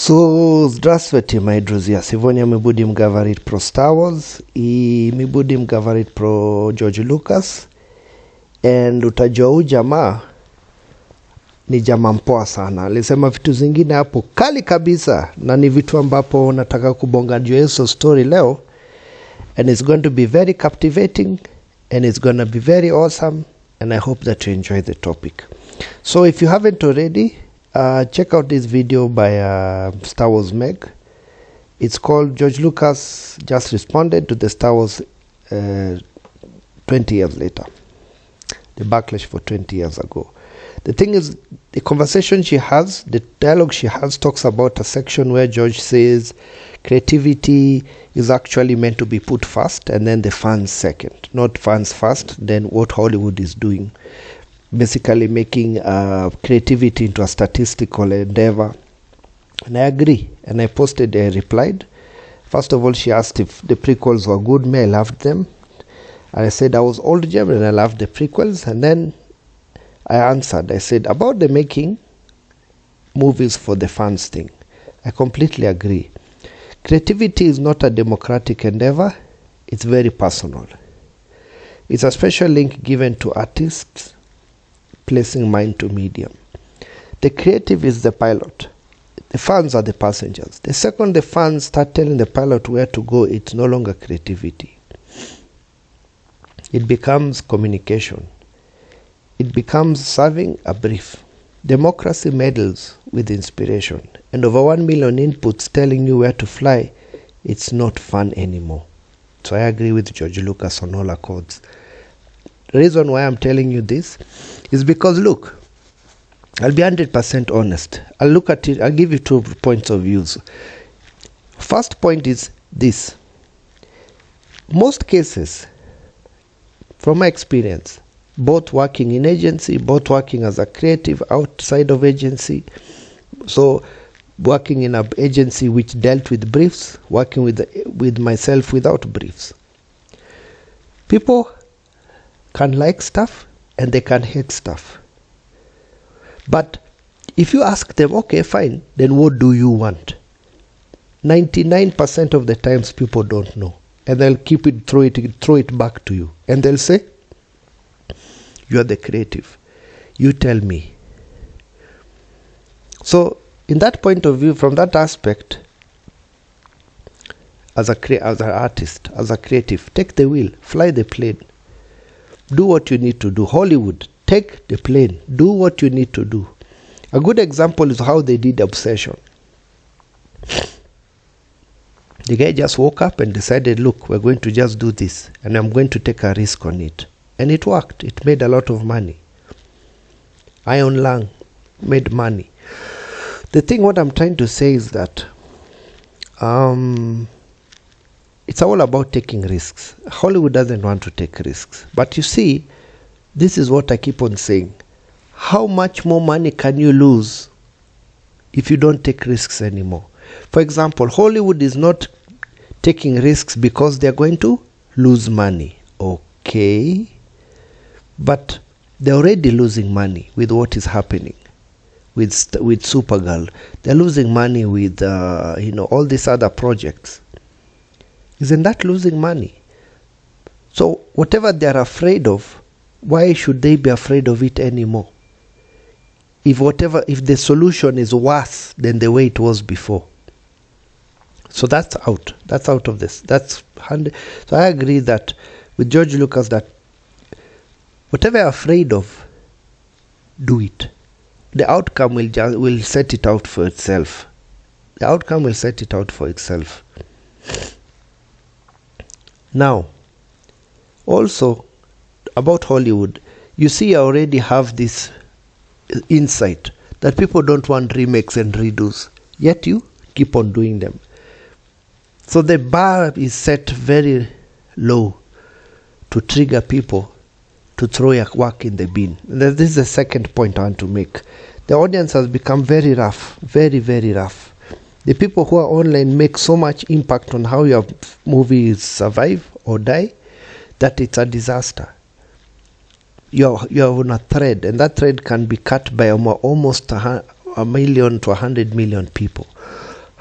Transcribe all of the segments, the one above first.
So, здравствуйте, мои друзья. Сегодня мы будем говорить про Star Wars, и мы будем говорить про George Lucas. And utajua huyu jamaa ni jamaa mpoa sana. Alisema vitu zingine hapo kali kabisa, na ni vitu ambapo nataka kubonga juu hizo story leo. And it's going to be very captivating, and it's going to be very awesome, and I hope that you enjoy the topic. So if you haven't already, check out this video by Star Wars Meg. It's called George Lucas Just Responded to the Star Wars 20 years later. The backlash for 20 years ago. The thing is, the conversation she has, the dialogue she has, talks about a section where George says creativity is actually meant to be put first and then the fans second. Not fans first, then what Hollywood is doing. Basically making creativity into a statistical endeavor. And I agree. And I posted a replied. First of all, she asked if the prequels were good. I loved them. And I said I was old Gem and I loved the prequels. And then I answered. I said about the making movies for the fans thing. I completely agree. Creativity is not a democratic endeavor. It's very personal. It's a special link given to artists placing mind to medium. The creative is the pilot. The fans are the passengers. The second the fans start telling the pilot where to go, it's no longer creativity. It becomes communication. It becomes serving a brief. Democracy meddles with inspiration. And over 1 million inputs telling you where to fly, it's not fun anymore. So I agree with George Lucas on all accords. The reason why I'm telling you this is because, look, I'll be 100% honest. I'll look at it, I'll give you 2 points of views. First point is this. Most cases, from my experience, both working in agency, both working as a creative outside of agency, so working in an agency which dealt with briefs, working with myself without briefs. People can like stuff and they can hate stuff. But if you ask them, okay, fine, then what do you want? 99% of the times people don't know. And they'll keep it, throw it back to you. And they'll say, you're the creative. You tell me. So, in that point of view, from that aspect, as an artist, as a creative, take the wheel, fly the plane. Do what you need to do. Hollywood, take the plane. Do what you need to do. A good example is how they did Obsession. The guy just woke up and decided, look, we're going to just do this. And I'm going to take a risk on it. And it worked. It made a lot of money. Iron Lung made money. The thing, what I'm trying to say is that it's all about taking risks. Hollywood doesn't want to take risks. But you see, this is what I keep on saying. How much more money can you lose if you don't take risks anymore? For example, Hollywood is not taking risks because they're going to lose money. Okay. But they're already losing money with what is happening with Supergirl. They're losing money with all these other projects. Isn't that losing money? So whatever they're afraid of, why should they be afraid of it anymore? If the solution is worse than the way it was before. So that's out. That's out of this. So I agree that with George Lucas that whatever you're afraid of, do it. The outcome will set it out for itself. The outcome will set it out for itself. Now, also about Hollywood, you see I already have this insight that people don't want remakes and redos, yet you keep on doing them. So the bar is set very low to trigger people to throw your work in the bin. This is the second point I want to make. The audience has become very rough, very, very rough. The people who are online make so much impact on how your movies survive or die that it's a disaster. You're on a thread, and that thread can be cut by almost a million to 100 million people.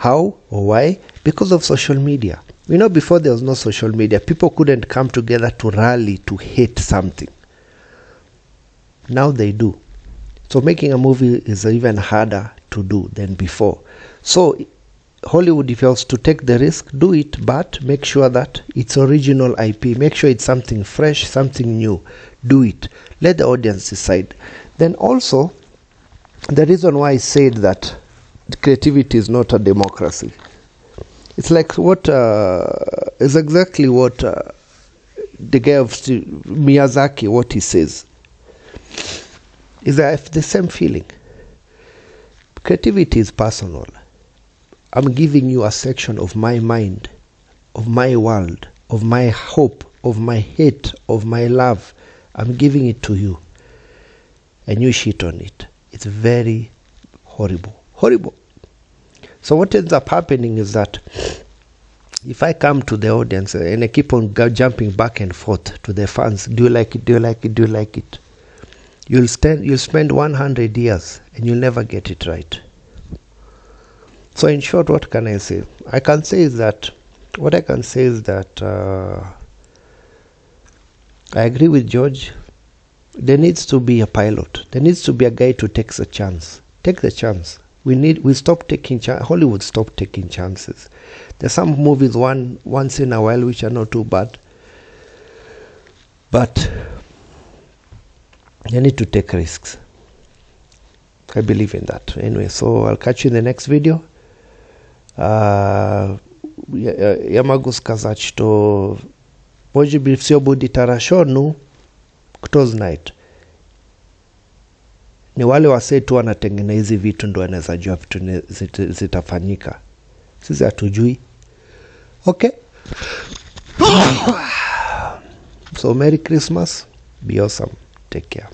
How or why? Because of social media. You know, before there was no social media, people couldn't come together to rally to hate something. Now they do. So making a movie is even harder to do than before. So Hollywood, if you have to take the risk, do it, but make sure that it's original IP. Make sure it's something fresh, something new. Do it. Let the audience decide. Then also, the reason why I said that creativity is not a democracy, it's like what is exactly what the guy of Miyazaki, what he says, is that I have the same feeling. Creativity is personal. I'm giving you a section of my mind, of my world, of my hope, of my hate, of my love. I'm giving it to you. And you shit on it. It's very horrible. Horrible. So what ends up happening is that if I come to the audience and I keep on jumping back and forth to the fans, do you like it? Do you like it? Do you like it? You'll spend 100 years and you'll never get it right. So in short, what can I say? What I can say is that I agree with George. There needs to be a pilot. There needs to be a guy to take a chance. Take the chance. We stop taking Hollywood stop taking chances. There's some movies once in a while which are not too bad, but they need to take risks. I believe in that. Anyway, so I'll catch you in the next video. Yamagus kazać to może by все будет хорошо, kto's night. Ni wale wasee tu wanatengeneza hizi vitu ndo wanaweza jua vitu zitafanyika. Sisi hatujui. Okay. So Merry Christmas. Be awesome. Take care.